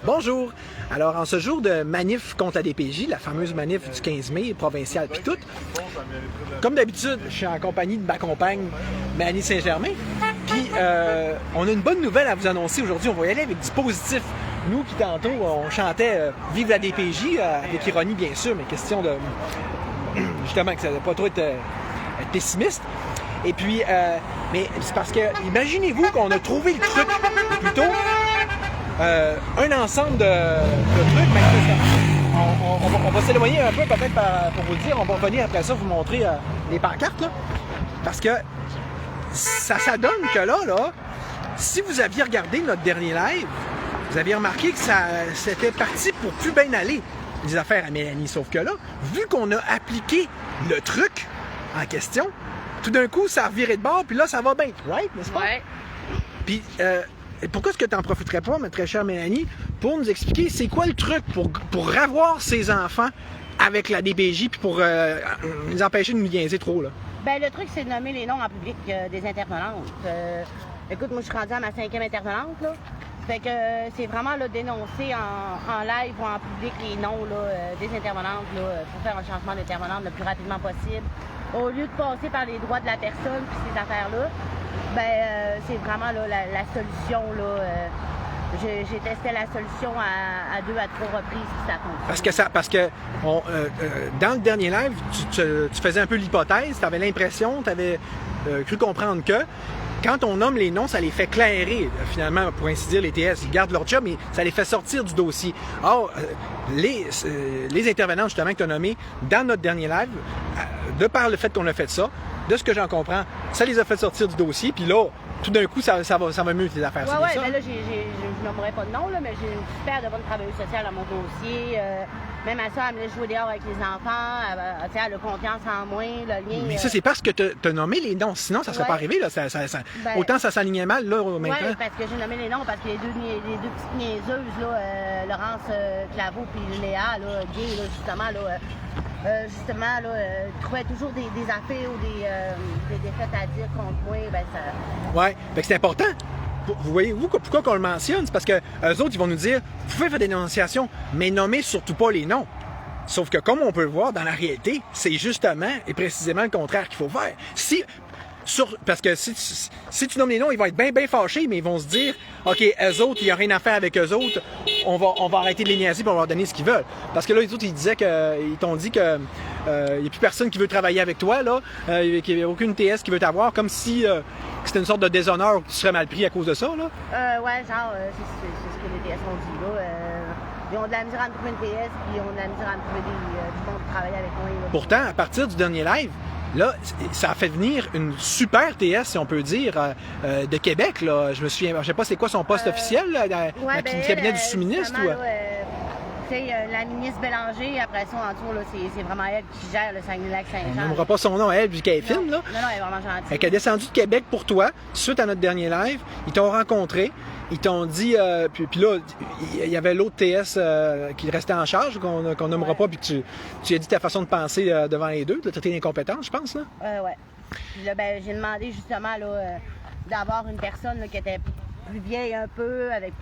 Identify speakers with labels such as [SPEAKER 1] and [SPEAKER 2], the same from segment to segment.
[SPEAKER 1] Bonjour! Alors, en ce jour de manif contre la DPJ, la fameuse manif du 15 mai, provinciale puis tout, comme d'habitude, je suis en compagnie de ma compagne, Mélanie Saint-Germain, puis on a une bonne nouvelle à vous annoncer aujourd'hui. On va y aller avec du positif. Nous qui, tantôt, on chantait « Vive la DPJ », avec ironie, bien sûr, mais question de... justement, que ça ne va pas trop être pessimiste. Et puis, mais c'est parce que, imaginez-vous qu'on a trouvé le truc, ou plutôt, un ensemble de trucs, mais on va s'éloigner un peu peut-être pour vous le dire, on va revenir après ça vous montrer les pancartes, là, parce que ça donne que là, si vous aviez regardé notre dernier live, vous aviez remarqué que c'était parti pour plus bien aller, les affaires à Mélanie, sauf que là, vu qu'on a appliqué le truc en question, tout d'un coup, ça a reviré de bord, puis là, ça va bien, right, n'est-ce pas?
[SPEAKER 2] Ouais.
[SPEAKER 1] Puis, pourquoi est-ce que tu n'en profiterais pas, ma très chère Mélanie, pour nous expliquer c'est quoi le truc pour avoir ces enfants avec la DPJ, puis pour les empêcher de nous niaiser trop, là?
[SPEAKER 2] Ben, le truc, c'est de nommer les noms en public des intervenantes. Écoute, moi, je suis rendue à ma 5e intervenante, là. Fait que c'est vraiment là, dénoncer en live ou en public les noms là, des intervenantes pour faire un changement d'intervenante le plus rapidement possible. Au lieu de passer par les droits de la personne puis ces affaires-là, ben c'est vraiment là, la solution. Là, j'ai testé la solution à 2 à 3 reprises puis ça fonctionne.
[SPEAKER 1] Parce que dans le dernier live, tu faisais un peu l'hypothèse, tu avais l'impression, tu avais cru comprendre que quand on nomme les noms, ça les fait clairer, finalement, pour ainsi dire, les TS. Ils gardent leur job, mais ça les fait sortir du dossier. Or, les intervenants, justement, que tu as nommés dans notre dernier live, de par le fait qu'on a fait ça, de ce que j'en comprends, ça les a fait sortir du dossier, puis là, tout d'un coup, ça va mieux, tes affaires.
[SPEAKER 2] Oui, mais là, je nommerai pas de nom, là, mais j'ai une super de bonne travailleuse sociale à mon dossier. Même à ça, elle me laisse jouer dehors avec les enfants. Elle a confiance en moi, le lien.
[SPEAKER 1] Mais ça, c'est parce que tu as nommé les noms. Sinon, ça ne serait pas arrivé. Là. Autant ça s'alignait mal, là, maintenant.
[SPEAKER 2] Oui, parce que j'ai nommé les noms, parce que les deux petites niaiseuses, là, Laurence Claveau puis Léa, là, gay, là, justement, trouvaient toujours des affaires ou des défaites à dire contre moi. Ben, ça...
[SPEAKER 1] Oui, c'est important. Vous voyez-vous pourquoi qu'on le mentionne? C'est parce que eux autres, ils vont nous dire, vous pouvez faire des dénonciations, mais nommez surtout pas les noms. Sauf que comme on peut le voir, dans la réalité, c'est justement et précisément le contraire qu'il faut faire. Parce que si tu nommes les noms, ils vont être bien fâchés, mais ils vont se dire, OK, eux autres, il n'y a rien à faire avec eux autres, on va arrêter de les niaiser et on va leur donner ce qu'ils veulent. Parce que là, les autres, ils t'ont dit que il n'y a plus personne qui veut travailler avec toi, là, qu'il n'y a aucune TS qui veut t'avoir, comme si c'était une sorte de déshonneur que tu serais mal pris à cause de ça, là.
[SPEAKER 2] Ouais, genre, c'est ce que les TS ont dit, là. Ils ont de la misère à me trouver une TS, puis ils ont de la misère à me trouver du monde qui travaille avec moi. Là.
[SPEAKER 1] Pourtant, à partir du dernier live, là, ça a fait venir une super TS, si on peut dire, de Québec. Là. Je me souviens, je sais pas c'est quoi son poste officiel, là, le cabinet du sous-ministre.
[SPEAKER 2] La ministre Bélanger, après ça, en dessous, là, c'est vraiment elle qui gère le Saguenay-Lac-Saint-Jean.
[SPEAKER 1] On n'aimera pas son nom, elle, vu qu'elle est fine. Là.
[SPEAKER 2] Non, elle est vraiment gentille.
[SPEAKER 1] Elle est descendue de Québec pour toi, suite à notre dernier live. Ils t'ont rencontré. Ils t'ont dit... puis là, il y avait l'autre TS qui restait en charge, qu'on nommera pas, puis que tu as dit ta façon de penser devant les deux. Tu as traité d'incompétence, je pense, là?
[SPEAKER 2] Ouais. Puis là, j'ai demandé justement là, d'avoir une personne là, qui était plus vieille un peu, être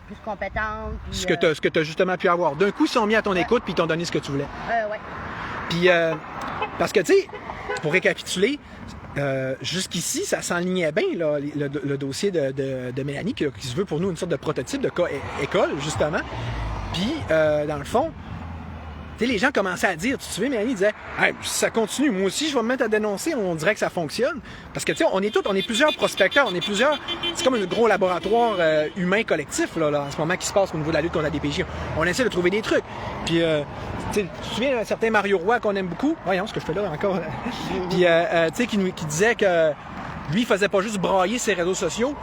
[SPEAKER 2] plus compétente. Puis,
[SPEAKER 1] ce que tu as justement pu avoir. D'un coup, ils sont mis à ton écoute, puis ils t'ont donné ce que tu voulais.
[SPEAKER 2] Ouais.
[SPEAKER 1] Puis, parce que, tu sais, pour récapituler, jusqu'ici, ça s'enlignait bien, là, le dossier de Mélanie, qui se veut pour nous une sorte de prototype de cas école, justement. Puis, dans le fond, tu sais, les gens commençaient à dire, tu te souviens, Mélanie disait, hey, si ça continue, moi aussi, je vais me mettre à dénoncer, on dirait que ça fonctionne. Parce que, tu sais, on est plusieurs prospecteurs, c'est comme un gros laboratoire humain collectif, là, en ce moment, qui se passe au niveau de la lutte contre la DPJ. On essaie de trouver des trucs. Puis, tu te souviens d'un certain Mario Roy qu'on aime beaucoup? Voyons ce que je fais là encore. Puis, tu sais, qui disait que lui, il faisait pas juste brailler ses réseaux sociaux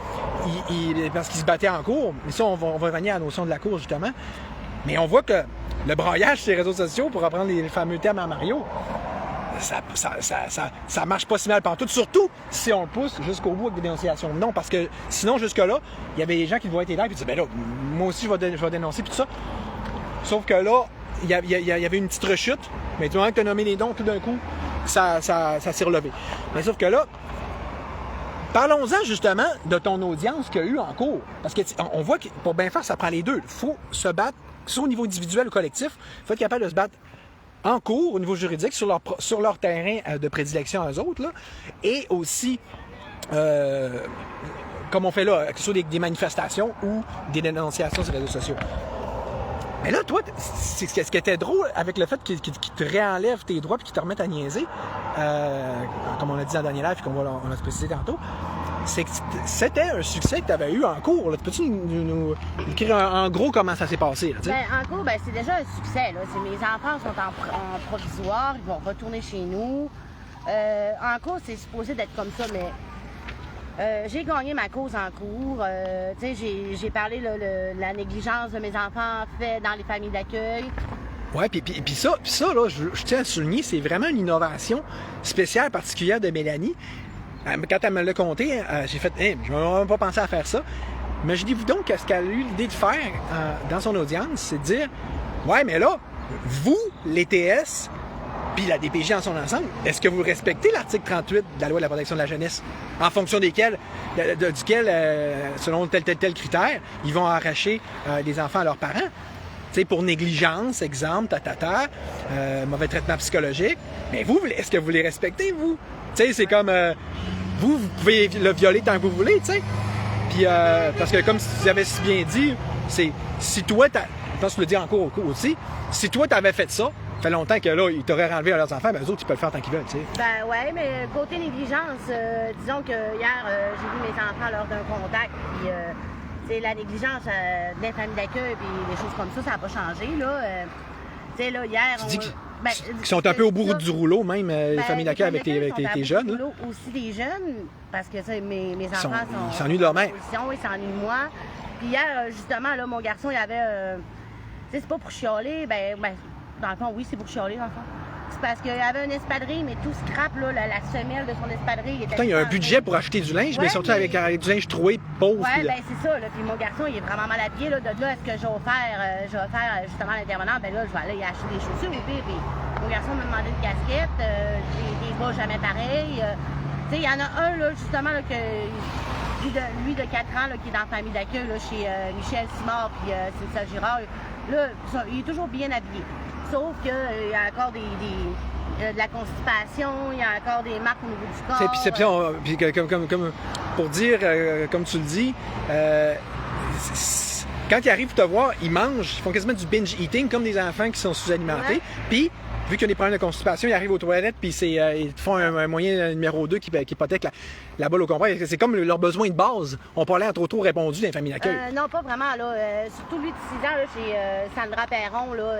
[SPEAKER 1] parce qu'il se battait en cours. Mais ça, on va revenir à la notion de la cour, justement. Mais on voit que le braillage sur les réseaux sociaux, pour reprendre les fameux termes à Mario, ça marche pas si mal pantoute, surtout si on le pousse jusqu'au bout avec des dénonciations. Non, parce que sinon, jusque-là, il y avait des gens qui devaient être là et disaient, ben là, moi aussi, je vais dénoncer, puis tout ça. Sauf que là, il y avait une petite rechute, mais tout le monde que tu as nommé les noms, tout d'un coup, ça s'est relevé. Mais sauf que là, Parlons-en justement de ton audience qu'il y a eu en cours. Parce qu'on voit que pour bien faire, ça prend les deux. Il faut se battre, soit au niveau individuel ou collectif, il faut être capable de se battre en cours, au niveau juridique, sur leur terrain de prédilection à eux autres, là, et aussi, comme on fait là, que ce soit des manifestations ou des dénonciations sur les réseaux sociaux. Mais là, toi, ce qui était drôle avec le fait qu'ils te réenlèvent tes droits et qu'ils te remettent à niaiser, comme on a dit dans le dernier live et on a précisé tantôt, c'est que c'était un succès que tu avais eu en cours. Là. Peux-tu nous écrire en gros comment ça s'est passé? Là,
[SPEAKER 2] en cours, c'est déjà un succès. Là. Mes enfants sont en provisoire, ils vont retourner chez nous. En cours, c'est supposé d'être comme ça, mais j'ai gagné ma cause en cours. J'ai parlé de la négligence de mes enfants faite dans les familles d'accueil.
[SPEAKER 1] Oui, puis ça là, je tiens à souligner, c'est vraiment une innovation spéciale, particulière de Mélanie. Quand elle me l'a conté, j'ai fait je n'avais même pas pensé à faire ça. Imaginez-vous donc ce qu'elle a eu l'idée de faire dans son audience, c'est de dire ouais, mais là, vous, les TS, puis la DPJ en son ensemble, est-ce que vous respectez l'article 38 de la loi de la protection de la jeunesse, en fonction duquel, selon tel critère, ils vont arracher les enfants à leurs parents? T'sais, pour négligence, exemple, mauvais traitement psychologique. Mais vous, est-ce que vous les respectez, vous? T'sais, c'est comme, vous pouvez le violer tant que vous voulez, tu sais. Puis, parce que comme tu avais si bien dit, c'est, si toi, je pense que tu le dis en cours aussi, si toi, t'avais fait ça, ça fait longtemps que là, ils t'auraient renlevé à leurs enfants, eux autres, ils peuvent le faire tant qu'ils veulent, tu sais.
[SPEAKER 2] Ben ouais, mais côté négligence, disons que hier, j'ai vu mes enfants lors d'un contact, puis c'est la négligence des familles d'accueil, puis des choses comme ça n'a pas changé, là. Tu sais, là, hier...
[SPEAKER 1] Qui sont un peu au bout du rouleau, même, les familles d'accueil avec tes jeunes. Là.
[SPEAKER 2] Aussi des jeunes, parce que mes enfants
[SPEAKER 1] ils s'ennuient de leur mère.
[SPEAKER 2] Ils s'ennuient de moi. Puis hier, justement, là, mon garçon, il avait... tu sais, c'est pas pour chialer, dans le fond, oui, c'est pour chialer, dans le fond. C'est parce qu'il y avait une espadrille, mais tout scrap, là, la semelle de son espadrille.
[SPEAKER 1] Pourtant, il y a un budget pour acheter du linge, mais surtout avec du linge troué, pauvre.
[SPEAKER 2] Oui, c'est ça. Là. Puis mon garçon, il est vraiment mal habillé. Là. De là, est-ce que je vais faire justement l'intervenant? Ben là, je vais aller acheter des chaussures au pire. Puis mon garçon m'a demandé une casquette, des bas jamais pareils. Tu sais, il y en a un, là, justement, là, lui de 4 ans, là, qui est dans la famille d'accueil, là, chez Michel Simard puis Cynthia Girard. Là, il est toujours bien habillé. Sauf qu'il y a encore de la constipation, il y a encore des marques au niveau du corps.
[SPEAKER 1] Puis comme pour dire, comme tu le dis, quand ils arrivent te voir, ils mangent, ils font quasiment du binge eating comme des enfants qui sont sous-alimentés. Ouais. Puis, vu qu'il y a des problèmes de constipation, ils arrivent aux toilettes, puis ils font un moyen numéro 2 qui hypothèque la boule au complet. C'est comme leurs besoins de base. On n'a pas l'air trop répondus dans les familles d'accueil.
[SPEAKER 2] Non, pas vraiment. Là. Surtout lui de 6 ans, là, chez Sandra Perron, là...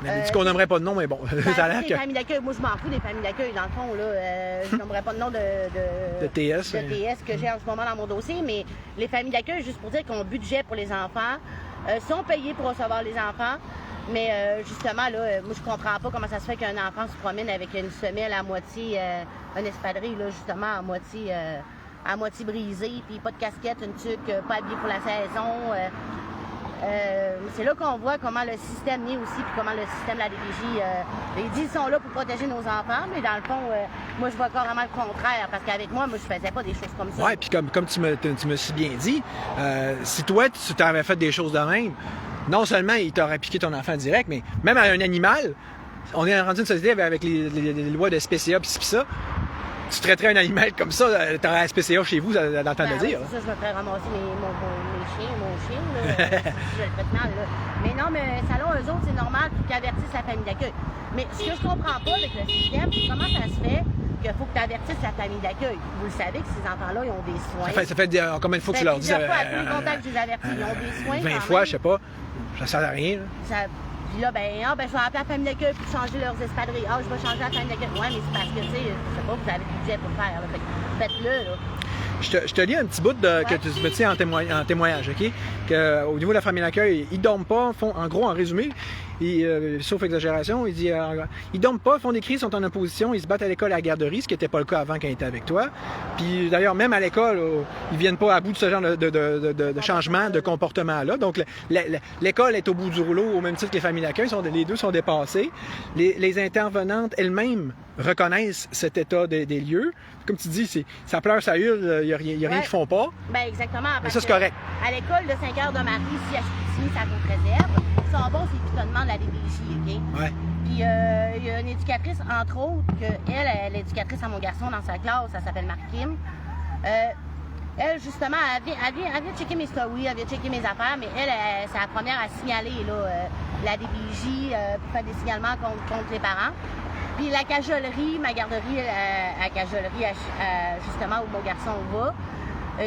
[SPEAKER 1] Elle dit qu'on n'aimerait pas de nom, mais bon.
[SPEAKER 2] Ça a l'air que... familles d'accueil, moi je m'en fous des familles d'accueil, dans le fond, là. Je n'aimerais pas de nom de
[SPEAKER 1] TS.
[SPEAKER 2] De TS que j'ai en ce moment dans mon dossier, mais les familles d'accueil, juste pour dire qu'on a un budget pour les enfants, sont payés pour recevoir les enfants, mais justement, là, moi je comprends pas comment ça se fait qu'un enfant se promène avec une semelle à moitié, un espadrille, là, justement, à moitié brisée, puis pas de casquette, une tuque, pas habillé pour la saison. C'est là qu'on voit comment le système est aussi, puis comment le système de la DPJ, ils disent qu'ils sont là pour protéger nos enfants, mais dans le fond, moi je vois carrément le contraire, parce qu'avec moi je faisais pas des choses comme ça.
[SPEAKER 1] Oui, puis comme tu me si bien dit, si toi tu t'avais fait des choses de même, non seulement il t'aurait piqué ton enfant direct, mais même à un animal, on est rendu une société avec les lois de SPCA pis ça. Tu traiterais un animal comme ça, t'aurais un SPCA chez vous, dans le temps de dire.
[SPEAKER 2] C'est ça, je me ferais ramasser mon chien, là, si je le traite mal, là. Mais non, mais salon, eux autres, c'est normal qu'ils avertissent la famille d'accueil. Mais ce que je comprends pas avec le système, c'est comment ça se fait qu'il faut que tu avertisses la famille d'accueil. Vous le savez que ces enfants-là, ils ont des soins.
[SPEAKER 1] Ça fait combien de fois que tu leur dis?
[SPEAKER 2] À tous les contacts que je les avertis, ils ont des soins.
[SPEAKER 1] 20 fois, je sais pas. Ça sert à rien, là.
[SPEAKER 2] Puis là, je vais appeler la famille d'accueil pour changer leurs espadrilles. Je vais changer la famille d'accueil. Ouais, mais c'est parce que, tu sais, je sais pas, vous avez le budget pour le faire. Là. Faites-le, là.
[SPEAKER 1] Je te lis un petit bout que tu me tiens en témoignage, OK? Au niveau de la famille d'accueil, ils dorment pas, en gros, en résumé, sauf exagération, il dit ils dorment pas, font des crises, sont en opposition, ils se battent à l'école à la garderie, ce qui n'était pas le cas avant quand ils étaient avec toi. Puis d'ailleurs, même à l'école, ils viennent pas à bout de ce genre de changement de comportement-là. Donc l'école est au bout du rouleau, au même titre que les familles d'accueil, les deux sont dépassées. Les intervenantes elles-mêmes reconnaissent cet état des lieux. Comme tu dis, ça pleure, ça hurle, il n'y a rien qu'ils font pas.
[SPEAKER 2] Ben exactement.
[SPEAKER 1] Mais ça, c'est correct.
[SPEAKER 2] À l'école de Saint-Cœur-de-Marie, ici à Chicoutimi, c'est à Côte-Réserve. Ils sont bons, c'est pitonnement de la DPJ, OK?
[SPEAKER 1] Ouais.
[SPEAKER 2] Puis il y a une éducatrice, entre autres, elle est l'éducatrice à mon garçon dans sa classe, elle s'appelle Marc-Kim. Elle, justement, elle vient checker mes stories, elle vient checker mes affaires, mais elle c'est la première à signaler là, la DPJ pour faire des signalements contre les parents. Puis la cajolerie, ma garderie à cajolerie, justement, où mon garçon va.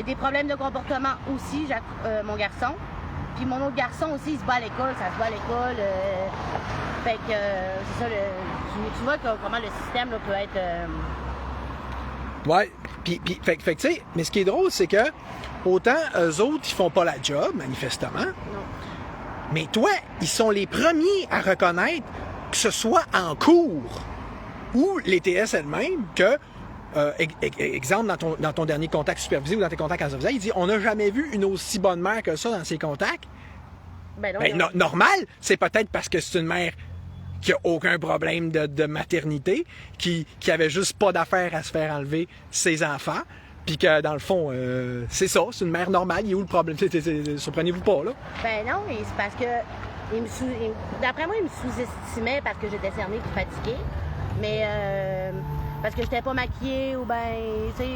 [SPEAKER 2] Des problèmes de comportement aussi, mon garçon. Puis mon autre garçon aussi, il se bat à l'école, ça se bat à l'école. Fait que c'est ça, tu vois comment le système là, peut être...
[SPEAKER 1] Ouais, puis fait que tu sais, mais ce qui est drôle, c'est que autant eux autres, ils font pas la job, manifestement.
[SPEAKER 2] Non.
[SPEAKER 1] Mais toi, ils sont les premiers à reconnaître que ce soit en cours ou les TS elles-mêmes que, exemple, dans ton dernier contact supervisé ou dans tes contacts en officiel, il dit on n'a jamais vu une aussi bonne mère que ça dans ses contacts.
[SPEAKER 2] Ben non,
[SPEAKER 1] normal, c'est peut-être parce que c'est une mère qui a aucun problème de maternité, qui avait juste pas d'affaire à se faire enlever ses enfants, puis que dans le fond, c'est ça, c'est une mère normale, il est où le problème? Surprenez-vous pas, là?
[SPEAKER 2] Ben non, et c'est parce que, d'après moi, il me sous-estimait parce que j'étais cernée et fatiguée, mais parce que j'étais pas maquillée ou ben, tu sais,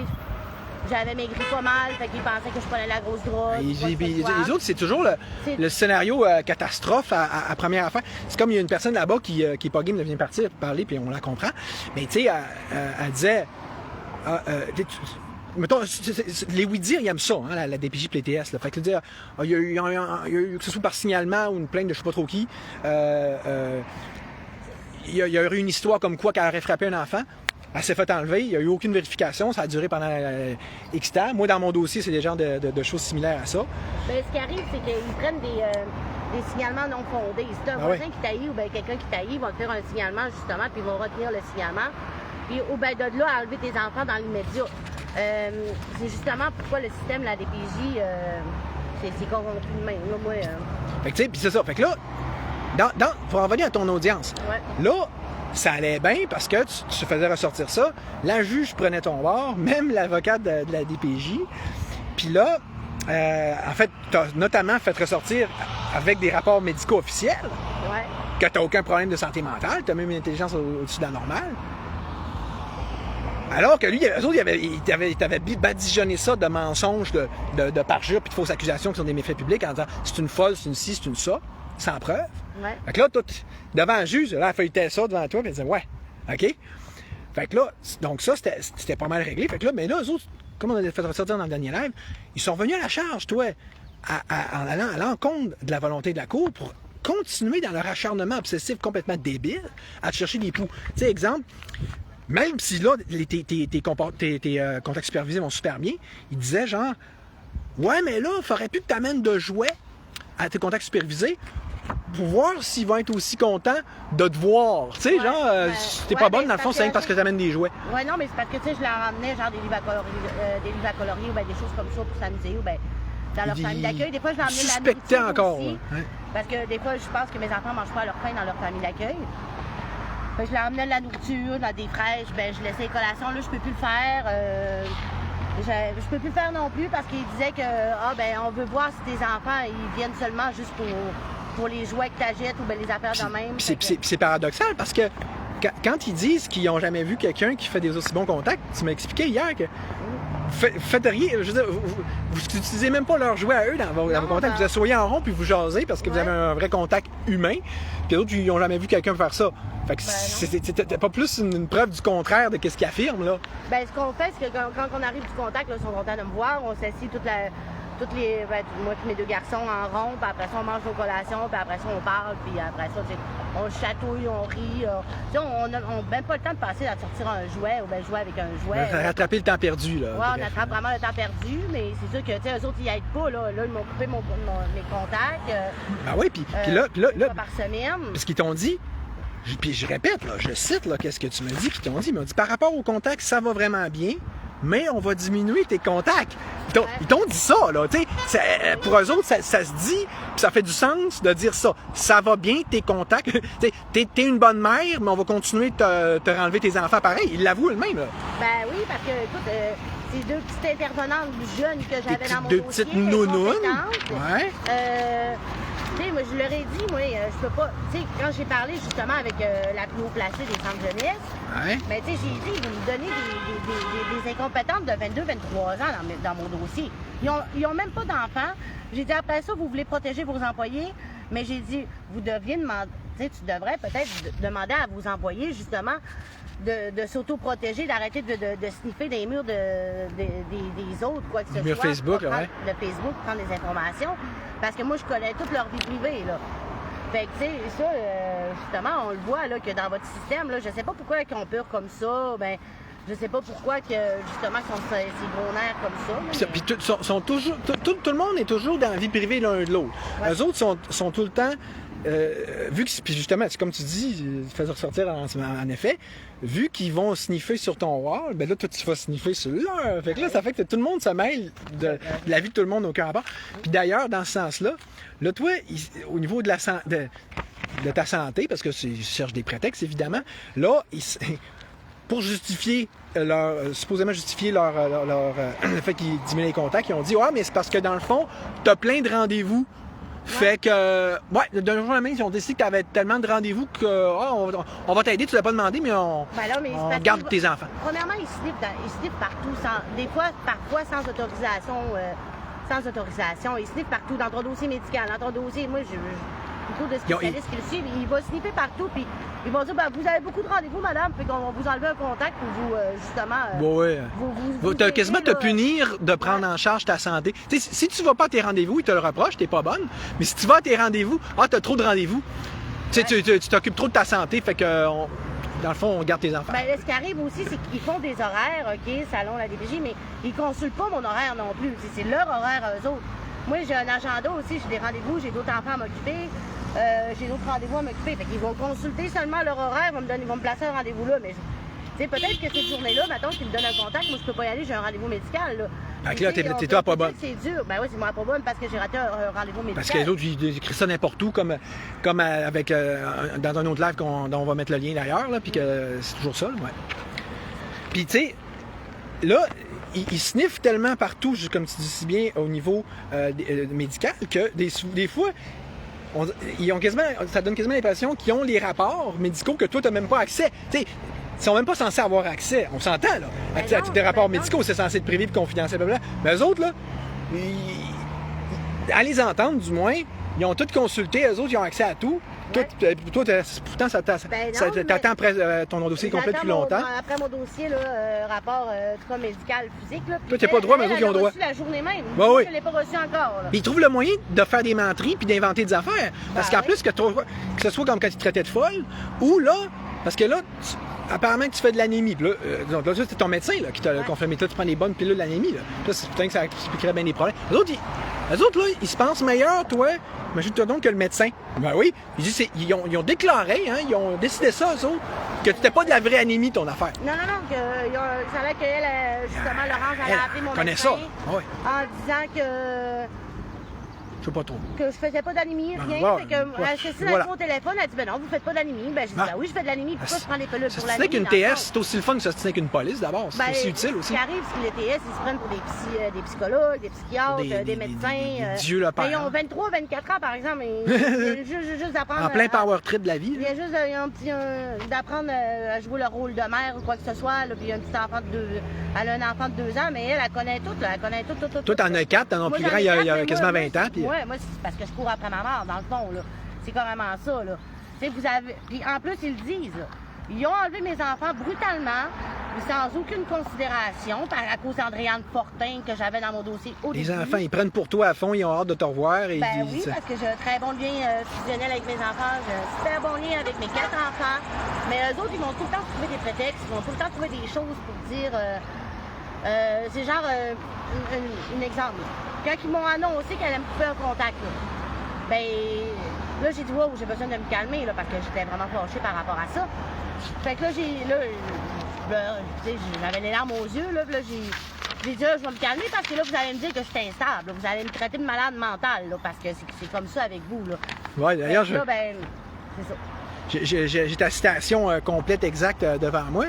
[SPEAKER 2] j'avais maigri pas mal, fait qu'ils pensaient que je prenais la grosse drogue.
[SPEAKER 1] Les autres, c'est toujours le scénario catastrophe à première affaire. C'est comme il y a une personne là-bas qui est pas game de venir partir parler, puis on la comprend. Mais tu sais, elle disait... mettons, les oui-dire, ils aiment ça, hein, la DPJ et les TS. Là. Fait que dire, il y a eu, que ce soit par signalement ou une plainte de je sais pas trop qui, il y a eu une histoire comme quoi qu'elle aurait frappé un enfant. Elle s'est fait enlever, il n'y a eu aucune vérification, ça a duré pendant X temps. Moi, dans mon dossier, c'est des genres de choses similaires à ça.
[SPEAKER 2] Bien, ce qui arrive, c'est qu'ils prennent des signalements non fondés. Si tu as un voisin qui taillit ou bien quelqu'un qui taillit, ils vont te faire un signalement, justement, puis ils vont retenir le signalement. Puis, ou bien de là, enlever tes enfants dans l'immédiat. C'est justement pourquoi le système, la DPJ, c'est corrompu de même. Là, moi,
[SPEAKER 1] Fait que, tu sais, puis c'est ça. Fait que là, pour en revenir à ton audience, là, ça allait bien parce que tu faisais ressortir ça. La juge prenait ton bord, même l'avocat de la DPJ. Puis là, en fait, tu as notamment fait ressortir avec des rapports médicaux officiels que tu n'as aucun problème de santé mentale, tu as même une intelligence au-dessus de la normale. Alors que lui, eux autres, il t'avait badigeonné ça de mensonges, de parjure puis de fausses accusations qui sont des méfaits publics en disant c'est une folle, c'est une ci, c'est une ça, sans preuve.
[SPEAKER 2] Ouais.
[SPEAKER 1] Fait que là, devant un juge, là, elle feuilletait ça devant toi, puis elle disait ouais, OK. Fait que là, donc ça, c'était pas mal réglé. Fait que là, mais là, eux autres, comme on a fait ressortir dans le dernier live, ils sont revenus à la charge, toi, en allant à l'encontre de la volonté de la Cour pour continuer dans leur acharnement obsessif complètement débile à te chercher des poux. Tu sais, exemple, même si là, tes contacts supervisés vont super bien, ils disaient genre, ouais, mais là, il faudrait plus que tu amènes de jouets à tes contacts supervisés pour voir s'ils vont être aussi contents de te voir. Tu sais, genre, si t'es pas bonne, dans le fond, c'est parce que t'amènes des jouets.
[SPEAKER 2] Ouais, non, mais c'est parce que, tu sais, je leur emmenais genre des livres à colorier ou ben, des choses comme ça pour s'amuser ou ben dans leur famille d'accueil. Des fois, je leur emmenais de la nourriture
[SPEAKER 1] encore,
[SPEAKER 2] aussi, parce que des fois, je pense que mes enfants mangent pas leur pain dans leur famille d'accueil. Fait que je leur emmenais de la nourriture, dans des fraîches, ben je laissais les collations. Là, je peux plus le faire. Je peux plus le faire non plus parce qu'ils disaient que on veut voir si tes enfants ils viennent seulement juste pour les jouets que tu achètes ou ben, les affaires de même.
[SPEAKER 1] C'est paradoxal parce que quand ils disent qu'ils n'ont jamais vu quelqu'un qui fait des aussi bons contacts, tu m'as expliqué hier que faites rien. Je veux dire, vous n'utilisez même pas leurs jouets à eux dans vos contacts. Vous asseyez en rond puis vous jasez parce que vous avez un vrai contact humain. Puis d'autres, ils n'ont jamais vu quelqu'un faire ça. Fait que c'était pas plus une preuve du contraire de ce qu'ils affirment, là.
[SPEAKER 2] Ben, ce qu'on fait, c'est que quand on arrive du contact, là, ils sont contents de me voir. On s'assied moi et mes deux garçons en rond, puis après ça, on mange nos collations, puis après ça, on parle, puis après ça, on chatouille, on rit. On n'a même pas le temps de passer à sortir un jouet ou bien jouer avec un jouet.
[SPEAKER 1] Rattraper le temps perdu, là.
[SPEAKER 2] Oui, on attrape vraiment le temps perdu, mais c'est sûr que, tu sais, eux autres, ils aident pas, là. Là, ils m'ont coupé mes contacts.
[SPEAKER 1] Ben oui, puis là,
[SPEAKER 2] par semaine.
[SPEAKER 1] Parce qu'ils t'ont dit, puis je répète, là, je cite, là, qu'est-ce que tu m'as dit, puis ils m'ont dit, par rapport au contact, ça va vraiment bien. mais on va diminuer tes contacts. Ils t'ont dit ça, là, tu sais. Pour eux autres, ça se dit, puis ça fait du sens de dire ça. Ça va bien, tes contacts. T'es une bonne mère, mais on va continuer de te renlever tes enfants pareil. Ils l'avouent eux-mêmes, là.
[SPEAKER 2] Ben oui, parce que, écoute, ces deux petites intervenantes jeunes que j'avais dans mon
[SPEAKER 1] deux
[SPEAKER 2] dossier,
[SPEAKER 1] petites nounounes.
[SPEAKER 2] compétentes,
[SPEAKER 1] Ouais.
[SPEAKER 2] tu sais, moi, je leur ai dit, moi, je peux pas... Tu sais, quand j'ai parlé, justement, avec la plus haut placée des centres jeunesse,
[SPEAKER 1] Ouais.
[SPEAKER 2] mais tu sais, j'ai dit, vous me donnez des incompétentes de 22-23 ans dans mon dossier. Ils ont même pas d'enfants. J'ai dit, après ça, vous voulez protéger vos employés, mais j'ai dit, vous deviez demander... Tu sais, tu devrais peut-être demander à vos employés, justement, de s'auto-protéger, d'arrêter de sniffer des murs des autres, quoi que ce soit.
[SPEAKER 1] Murs Facebook,
[SPEAKER 2] prendre,
[SPEAKER 1] ouais.
[SPEAKER 2] de Facebook, prendre des informations. Parce que moi, je connais toute leur vie privée, là. Fait que, tu sais, ça, justement, on le voit, là, que dans votre système, là, je sais pas pourquoi ils ont peur comme ça, ben, je sais pas pourquoi que, justement, qu'ils sont ces gros nerfs comme ça.
[SPEAKER 1] Puis sont toujours, tout le monde est toujours dans la vie privée l'un de l'autre.
[SPEAKER 2] Ouais.
[SPEAKER 1] Eux autres sont tout le temps, vu que, puis justement, c'est comme tu dis, fais ressortir en effet, vu qu'ils vont sniffer sur ton wall, ben là, toi, tu vas sniffer sur leur. Fait que là, ça fait que tout le monde se mêle de la vie de tout le monde aucun rapport. Puis d'ailleurs, dans ce sens-là, là, toi, au niveau de ta santé, parce que ils cherchent des prétextes, évidemment, là, pour justifier supposément justifier le fait qu'ils diminuent les contacts, ils ont dit « Ah, mais c'est parce que dans le fond, t'as plein de rendez-vous. » Fait que, d'un jour à l'autre, ils ont décidé que tu avais tellement de rendez-vous que on va t'aider, tu l'as pas demandé, mais on garde tes enfants.
[SPEAKER 2] Premièrement, ils sniffent partout, parfois sans autorisation. Ils sniffent partout, dans ton dossier médical, dans ton dossier. Moi, j'ai beaucoup de spécialistes qui le suivent. Ils vont sniffer partout, puis ils vont dire vous avez beaucoup de rendez-vous, madame, puis qu'on va vous enlever un contact pour vous, justement.
[SPEAKER 1] T'as quasiment te punir de prendre en charge ta santé. T'sais, si tu vas pas à tes rendez-vous, ils te le reprochent, t'es pas bonne. Mais si tu vas à tes rendez-vous, t'as trop de rendez-vous. Tu t'occupes trop de ta santé, fait que dans le fond, on garde tes enfants.
[SPEAKER 2] Ben, ce qui arrive aussi, c'est qu'ils font des horaires, OK, selon la DPJ, mais ils consultent pas mon horaire non plus. C'est leur horaire, eux autres. Moi, j'ai un agenda aussi, j'ai des rendez-vous, j'ai d'autres enfants à m'occuper, j'ai d'autres rendez-vous à m'occuper. Fait qu'ils vont consulter seulement leur horaire, ils vont me placer un rendez-vous là, mais tu sais, peut-être que cette journée-là, mettons qu'ils me donnent un contact, moi, je peux pas y aller, j'ai un rendez-vous médical, là.
[SPEAKER 1] Fait que là, t'es toi pas bonne.
[SPEAKER 2] C'est dur. Ben oui, c'est moi pas bonne parce que j'ai raté un rendez-vous médical.
[SPEAKER 1] Parce que les autres, ils écrivent ça n'importe où, comme avec dans un autre live dont on va mettre le lien d'ailleurs, là, puis que c'est toujours ça, ouais. Puis tu sais, là, ils sniffent tellement partout, juste comme tu dis si bien, au niveau médical, que des fois, ils ont quasiment, ça donne quasiment l'impression qu'ils ont les rapports médicaux que toi, tu n'as même pas accès. Tu sais, ils sont même pas censés avoir accès. On s'entend, là. À des rapports médicaux, c'est censé être privé et confidentiel, blablabla. Mais eux autres, là, à les entendre, du moins, ils ont tout consulté. Eux autres, ils ont accès à tout. Ouais. Toi, pourtant, ça t'attend après ton dossier complet depuis longtemps.
[SPEAKER 2] Après mon dossier, là, rapport cas médical, physique. Là,
[SPEAKER 1] toi, t'as pas le droit, mais eux autres, ils ont le droit.
[SPEAKER 2] Je l'ai reçu la journée même.
[SPEAKER 1] Bah, oui.
[SPEAKER 2] Je ne l'ai pas reçu encore. Là.
[SPEAKER 1] Puis ils trouvent le moyen de faire des menteries puis d'inventer des affaires. Parce qu'en plus, que ce soit comme quand ils te traitaient de folle, ou là, parce que là, apparemment que tu fais de l'anémie. Là, c'est ton médecin là, qui t'a confirmé. Là, tu prends des bonnes pilules d'anémie. Là, c'est putain que ça expliquerait bien des problèmes. Les autres, là, ils se pensent meilleurs, toi. Imagine-toi donc que le médecin. Ben oui. Ils ont déclaré, hein, ils ont décidé ça, eux autres, que tu n'étais pas de la vraie anémie, ton affaire.
[SPEAKER 2] Non, ça savait qu'elle, justement, Laurence, elle a appelé mon médecin.
[SPEAKER 1] Ça. Oui.
[SPEAKER 2] En disant que.
[SPEAKER 1] Je sais pas trop.
[SPEAKER 2] Que je faisais pas d'anémie, rien. Fait que, elle s'est assise au téléphone, elle a dit, ben non, vous faites pas d'anémie. Ben, j'ai dit, ben oui, je fais de l'anémie. Pourquoi je prends les pilules pour l'anémie?
[SPEAKER 1] qu'une TS, c'est aussi le fun que ça se tenait qu'une police, d'abord. C'est aussi utile aussi.
[SPEAKER 2] Ce qui arrive, c'est que les TS, ils se prennent pour des psychologues, des psychiatres, des médecins.
[SPEAKER 1] Dieu le père.
[SPEAKER 2] Ils ont 23, 24 ans, par exemple. Ils viennent juste d'apprendre.
[SPEAKER 1] En plein power trip de la vie.
[SPEAKER 2] Ils viennent juste d'apprendre à jouer le rôle de mère ou quoi que ce soit. Puis il y a un petit enfant elle a un enfant de 2 ans, mais elle connaît tout. Elle connaît tout.
[SPEAKER 1] Toi, t'en as 4, t'en as plus grand, il y a quasiment 20 ans.
[SPEAKER 2] Oui, moi, c'est parce que je cours après ma mère, dans le fond, là. C'est carrément ça, là. Tu sais, puis en plus, ils le disent, là. Ils ont enlevé mes enfants brutalement, sans aucune considération, à cause d'Andréane Fortin que j'avais dans mon dossier au début.
[SPEAKER 1] Les enfants, ils prennent pour toi à fond, ils ont hâte de te revoir. Et
[SPEAKER 2] oui, parce que j'ai un très bon lien fusionnel avec mes enfants. J'ai un super bon lien avec mes 4 enfants. Mais eux autres, ils vont tout le temps trouver des prétextes, ils vont tout le temps trouver des choses pour dire... c'est genre un exemple. Quand ils m'ont annoncé qu'elle allait me couper un contact, ben là j'ai dit wow, j'ai besoin de me calmer là, parce que j'étais vraiment fâchée par rapport à ça. Fait que là, pleurais, tu sais, j'avais les larmes aux yeux, là, puis là, j'ai dit, là, je vais me calmer parce que là, vous allez me dire que je suis instable, là, vous allez me traiter de malade mentale, là, parce que c'est comme ça avec vous, là.
[SPEAKER 1] Ouais, d'ailleurs,
[SPEAKER 2] là, ben, c'est ça.
[SPEAKER 1] J'ai ta citation complète, exacte devant moi.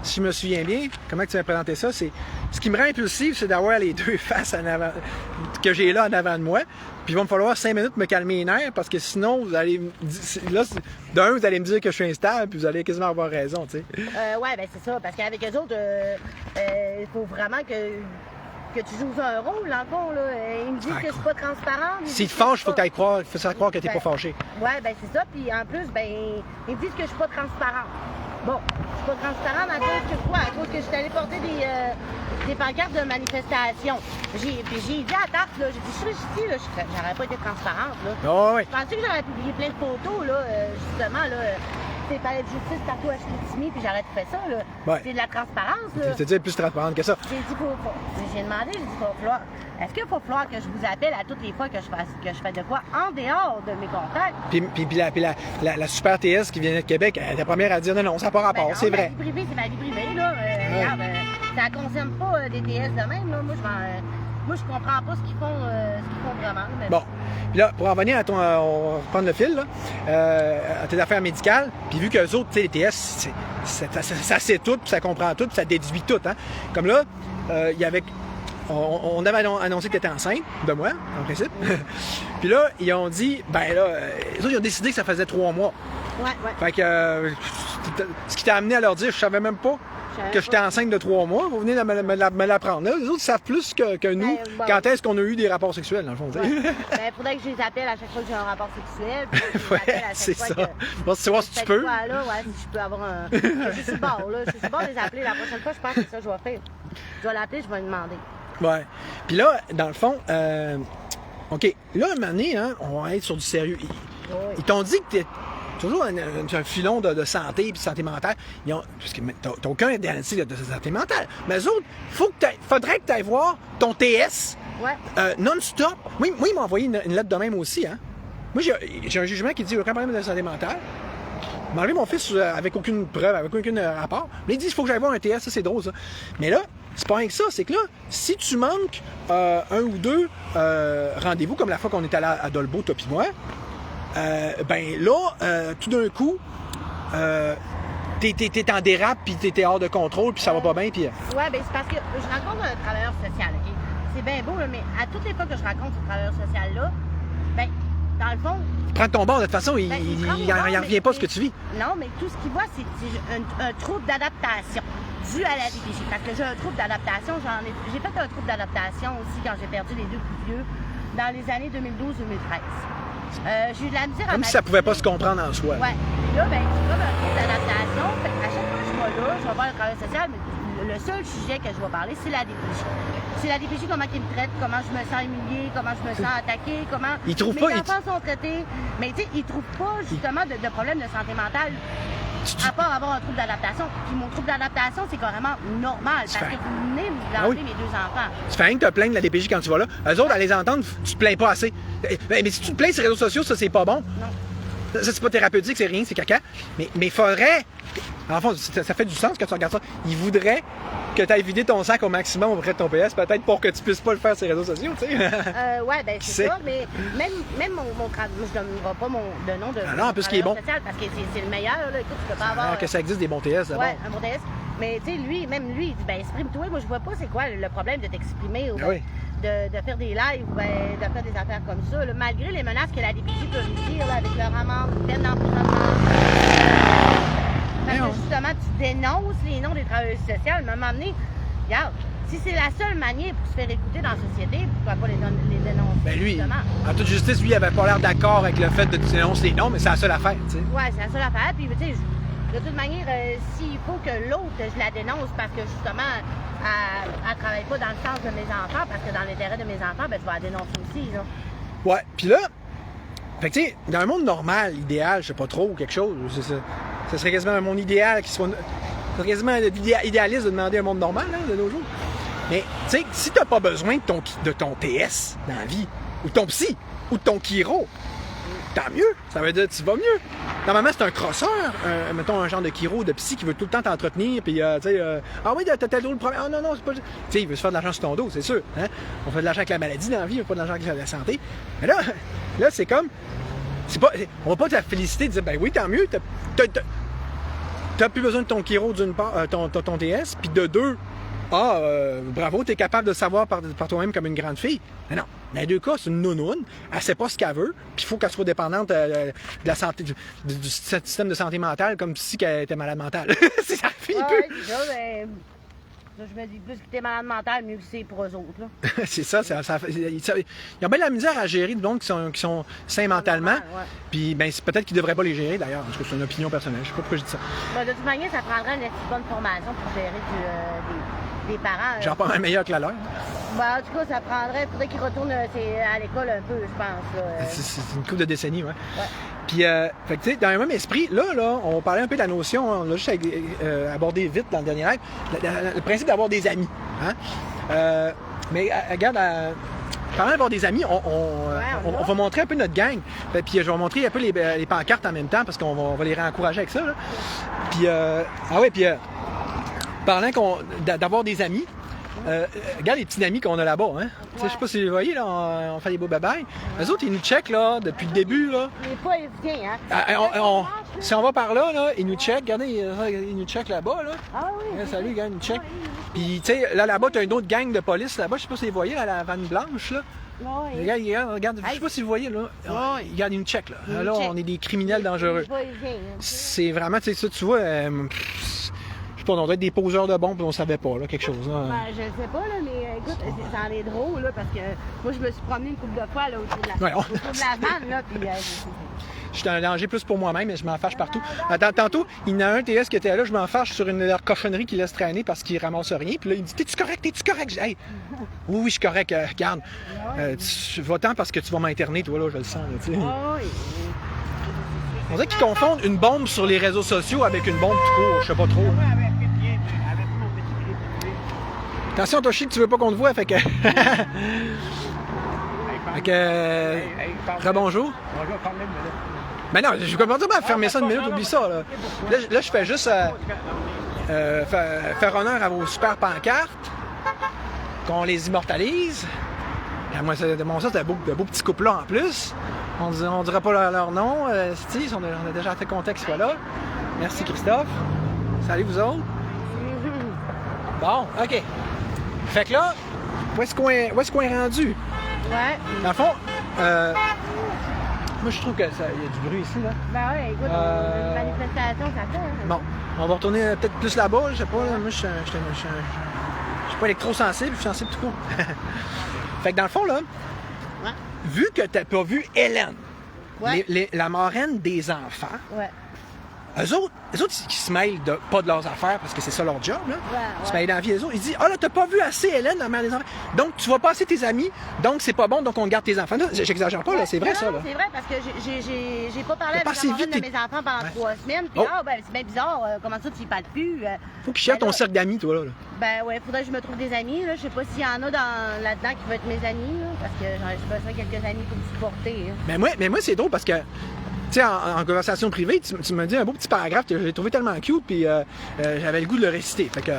[SPEAKER 1] Si je me souviens bien, comment tu m'as présenté ça, c'est ce qui me rend impulsif, c'est d'avoir les deux faces en avant, que j'ai là en avant de moi. Puis il va me falloir 5 minutes me calmer les nerfs parce que sinon, vous allez là, d'un, vous allez me dire que je suis instable, puis vous allez quasiment avoir raison, tu sais.
[SPEAKER 2] Ouais, ben c'est ça, parce qu'avec eux autres, il faut vraiment que tu joues un rôle, dans le fond, là. Ils me disent que c'est pas transparent.
[SPEAKER 1] Si tu te fâches, il faut que tu ailles croire, il faut faire croire que tu n'es pas fâché.
[SPEAKER 2] Ouais, ben c'est ça. Puis en plus, ben, ils me disent que je suis pas transparente. Bon, je suis pas transparente à cause que quoi? À cause que je suis allée porter des pancartes de manifestation. Puis j'ai dit à Tarte, là, j'ai dit, je suis ici, là, j'aurais pas été transparente, là.
[SPEAKER 1] Oh, oui.
[SPEAKER 2] Je pensais que j'aurais publié plein de photos, là, justement, là. C'est palais de justice partout à Chicoutimi, puis j'aurais fait ça, là.
[SPEAKER 1] Ouais.
[SPEAKER 2] C'est de la transparence, là.
[SPEAKER 1] C'est plus transparente que ça.
[SPEAKER 2] J'ai dit, j'ai demandé, j'ai dit, est-ce qu'il va falloir que je vous appelle à toutes les fois que je fais de quoi en dehors de mes contacts?
[SPEAKER 1] Puis la super TS qui vient de Québec, elle est la première à dire non, ça n'a pas rapport, c'est vrai.
[SPEAKER 2] Ma vie privée, c'est ma vie privée, là. Regarde, ça ne concerne pas des TS de même, là. Moi, je comprends pas ce qu'ils font vraiment. Mais...
[SPEAKER 1] Bon. Puis là, pour en venir à on va reprendre le fil, là, à tes affaires médicales, puis vu qu'eux autres, tu sais, les TS, ça sait tout, puis ça comprend tout, puis ça déduit tout, hein. Comme là, il y avait... On avait annoncé que tu étais enceinte de moi, en principe. Puis là, ils ont dit, ben là, les autres, ils ont décidé que ça faisait 3 mois.
[SPEAKER 2] Ouais.
[SPEAKER 1] Fait que, ce qui t'a amené à leur dire, je savais même pas que j'étais enceinte de 3 mois. Vous venez de me l'apprendre. Les autres savent plus que nous quand est-ce qu'on a eu des rapports sexuels, dans le fond.
[SPEAKER 2] Ouais. Ben, faudrait que je les appelle à chaque fois que j'ai un rapport sexuel.
[SPEAKER 1] Ouais, c'est ça. Bon, tu voir si tu peux.
[SPEAKER 2] Là, ouais, si je peux avoir un... Je suis bon, là. Je suis bon de les appeler. La prochaine fois, je pense que c'est ça que je vais faire. Je vais l'appeler, je vais lui demander.
[SPEAKER 1] Ouais. Puis là, dans le fond, OK, là, un moment donné, hein, on va être sur du sérieux. Ils t'ont dit que t'es toujours un filon de santé et de santé mentale. Parce que t'as aucun diagnostic de santé mentale. Mais eux autres, faudrait que tu ailles voir ton TS non-stop. Moi, ils m'ont envoyé une lettre de même aussi. Hein. Moi, j'ai un jugement qui dit aucun problème de santé mentale. Il m'a enlevé mon fils avec aucune preuve, avec aucun rapport. Mais il dit il faut que j'aille voir un TS, ça c'est drôle ça. Mais là, c'est pas rien que ça, c'est que là, si tu manques un ou deux rendez-vous, comme la fois qu'on est allé à Dolbeau, toi pis moi, ben là, tout d'un coup, t'es en dérape, puis t'es hors de contrôle, puis ça va pas bien, puis...
[SPEAKER 2] Ouais, ben c'est parce que je rencontre un travailleur social, OK? C'est bien beau, là, mais à toutes les fois que je rencontre ce travailleur social-là, ben, dans le fond...
[SPEAKER 1] Prends ton bord, de toute façon, il en revient pas ce que tu vis.
[SPEAKER 2] Non, mais tout ce qu'il voit, c'est un trouble d'adaptation dû à la DPJ. Parce que j'ai un trouble d'adaptation, j'ai fait un trouble d'adaptation aussi quand j'ai perdu les deux plus vieux dans les années 2012-2013. J'ai eu de la misère à
[SPEAKER 1] Comme si ça pouvait pas se comprendre en soi.
[SPEAKER 2] Ouais. Là, ben, j'ai comme un trouble d'adaptation. À chaque fois que je vais là, je vais voir le travail social, mais le seul sujet que je vais parler, c'est la DPJ. C'est la DPJ, comment ils me traitent, comment je me sens humiliée, comment je me sens attaquée, comment
[SPEAKER 1] mes
[SPEAKER 2] enfants sont traités. Mais tu sais, ils trouvent pas justement de problème de santé mentale à part avoir un trouble d'adaptation. Puis mon trouble d'adaptation, c'est carrément normal parce que vous venez d'enlever mes 2 enfants.
[SPEAKER 1] Tu fais rien que te plaindre de la DPJ quand tu vas là. Eux autres, à les entendre, tu te plains pas assez. Mais si tu te plains sur les réseaux sociaux, ça, c'est pas bon.
[SPEAKER 2] Non.
[SPEAKER 1] Ça, c'est pas thérapeutique, c'est rien, c'est caca. Mais il faudrait... Enfin, ça fait du sens quand tu regardes ça. Il voudrait que tu ailles vider ton sac au maximum auprès de ton PS, peut-être pour que tu puisses pas le faire sur les réseaux sociaux, tu sais.
[SPEAKER 2] Ouais, ben c'est ça, mais même mon travail, je ne donnerai pas le nom de
[SPEAKER 1] non, plus qu'il est bon.
[SPEAKER 2] social parce que c'est le meilleur, là. Écoute, tu peux pas avoir...
[SPEAKER 1] que ça existe des bons TS, d'abord.
[SPEAKER 2] Ouais, un bon TS. Mais tu sais, même lui, il dit, ben exprime-toi. Moi, je vois pas c'est quoi le problème de t'exprimer ou de faire des lives ou de faire des affaires comme ça, là, malgré les menaces que la DPJ peut réussir là, avec leur amende, peine d'emprisonnement. Parce que justement, tu dénonces les noms des travailleurs sociaux. À un moment donné, regarde, si c'est la seule manière pour se faire écouter dans la société, pourquoi pas les dénoncer?
[SPEAKER 1] Ben lui,
[SPEAKER 2] justement?
[SPEAKER 1] En toute justice, lui, il avait pas l'air d'accord avec le fait de dénoncer les noms, mais c'est la seule affaire, tu sais.
[SPEAKER 2] Ouais, c'est la seule affaire. Puis, tu sais, de toute manière, s'il faut que l'autre, je la dénonce parce que justement, elle travaille pas dans le sens de mes enfants, parce que dans l'intérêt de mes enfants, ben, je vais la dénoncer aussi, là.
[SPEAKER 1] Ouais, puis là, fait que tu sais, dans un monde normal, idéal, je sais pas trop, quelque chose, ce serait quasiment un monde idéal qui soit... C'est quasiment idéaliste de demander un monde normal, hein, de nos jours. Mais, tu sais, si t'as pas besoin de ton TS dans la vie, ou de ton psy, ou de ton chiro, tant mieux, ça veut dire que tu vas mieux. normalement, c'est un crosseur, mettons un genre de chiro, de psy qui veut tout le temps t'entretenir, puis, tu sais, ah oui, t'as tel le problème. Ah non, c'est pas. Tu sais, il veut se faire de l'argent sur ton dos, c'est sûr. Hein? On fait de l'argent avec la maladie dans la vie, on fait pas de l'argent avec la santé. Mais là, c'est comme. On va pas te la féliciter de dire, ben oui, tant mieux, t'as plus besoin de ton chiro d'une part, ton TS, puis de deux, bravo, t'es capable de savoir par toi-même comme une grande fille. Mais non, dans les deux cas, c'est une nounoune, elle sait pas ce qu'elle veut, puis il faut qu'elle soit dépendante de la santé, du système de santé mentale, comme si elle était malade mentale. C'est ça finit plus.
[SPEAKER 2] Là, je me dis, plus que t'es malade mental, mieux que c'est pour eux autres. Là.
[SPEAKER 1] C'est ça, ils ont bien la misère à gérer donc qui sont sains mentalement. Ouais. Puis ben, c'est peut-être qu'ils ne devraient pas les gérer d'ailleurs. En tout cas, c'est une opinion personnelle. Je sais pas pourquoi je dis ça.
[SPEAKER 2] Ben, de toute manière, ça prendrait une bonne formation pour gérer des parents.
[SPEAKER 1] J'en parle meilleur que la leur.
[SPEAKER 2] Ben, en tout cas, ça prendrait. Il faudrait qu'ils retournent à l'école un peu, je pense.
[SPEAKER 1] C'est une couple de décennies, ouais. Puis, fait que, tu sais, dans le même esprit, là, on parlait un peu de la notion, on l'a juste abordé vite dans le dernier live, le principe d'avoir des amis. Hein? Mais regarde, parlant d'avoir des amis, on va montrer un peu notre gang. Puis, je vais montrer un peu les pancartes en même temps parce qu'on va les réencourager avec ça. Là. Puis, parlant d'avoir des amis, regarde les petits amis qu'on a là-bas, hein? Je sais pas si vous voyez, là, on fait des beaux bye-bye. Eux autres, ils nous checkent, là, depuis le début, là.
[SPEAKER 2] Il est pas évident, hein?
[SPEAKER 1] Si on va par là, ils nous checkent. Regardez, ils nous checkent là-bas, là.
[SPEAKER 2] Ah oui.
[SPEAKER 1] Salut, gars, ils nous checkent. Puis, tu sais, là-bas, t'as une autre gang de police, là-bas. Je sais pas si vous voyez, là, la vanne blanche, là.
[SPEAKER 2] Oui.
[SPEAKER 1] Regarde, je sais pas si vous voyez, là. Regarde, ils nous checkent, là. Là, on est des criminels dangereux. C'est vraiment, tu sais, ça, tu vois... on doit être des poseurs de bombes, on savait pas, là, quelque chose. Là.
[SPEAKER 2] Ben, je sais pas, là, mais écoute, ça en est drôle, là, parce que moi, je me suis promené une couple de fois, là, autour de la vanne, là, puis...
[SPEAKER 1] Je suis un danger plus pour moi-même, mais je m'en fâche partout. Tantôt, il y en a un TS qui était là, je m'en fâche sur une cochonnerie qui laisse traîner parce qu'il ramasse rien. Puis là, il me dit, t'es-tu correct? Hey, oui, je suis correct, regarde. Va-t'en parce que tu vas m'interner, toi, là, je le sens, là, tu sais. On dirait qu'ils confondent une bombe sur les réseaux sociaux avec une bombe tout court, je sais pas trop. Attention, Toshi, tu veux pas qu'on te voit, fait que... Rebonjour. Mais non, je comprends pas à fermer ça une minute, oublie ça, là. Là, je fais juste faire honneur à vos super pancartes, qu'on les immortalise. Et moi, c'est de beaux petits couples-là en plus. On dirait pas leur nom. On a déjà fait contexte soit là. Merci, Christophe. Salut, vous autres. Bon, OK. Fait que là, où est-ce qu'on est rendu?
[SPEAKER 2] Ouais.
[SPEAKER 1] Dans le fond, moi, je trouve qu'il y a du bruit ici, là.
[SPEAKER 2] Ben ouais, écoute, une manifestation, ça fait. Hein.
[SPEAKER 1] Bon, on va retourner peut-être plus là-bas, je sais pas. Là, moi, je suis pas électrosensible, je suis sensible tout court. Fait que dans le fond, là, vu que t'as pas vu Hélène, la marraine des enfants, eux autres, qui se mêlent pas de leurs affaires, parce que c'est ça leur job, là, ils se mêlent dans la vie des autres, ils disent « Ah là, t'as pas vu assez Hélène, la mère des enfants, donc tu vas passer tes amis, donc c'est pas bon, donc on garde tes enfants. » J'exagère pas, là, c'est vrai ça, là.
[SPEAKER 2] C'est vrai, parce que j'ai pas parlé avec la marraine de mes enfants pendant 3 semaines, puis c'est bien bizarre, comment ça, tu y parles plus?
[SPEAKER 1] Faut qu'ils cherchent ton cercle d'amis, toi, là.
[SPEAKER 2] Ben ouais, faudrait que je me trouve des amis, là. Je sais pas s'il y en a là-dedans qui veulent être mes amis, là, parce que j'ai besoin de quelques amis pour me supporter.
[SPEAKER 1] Mais moi, c'est drôle parce que tu sais, en conversation privée, tu m'as dit un beau petit paragraphe que j'ai trouvé tellement cute, puis j'avais le goût de le réciter. Fait que,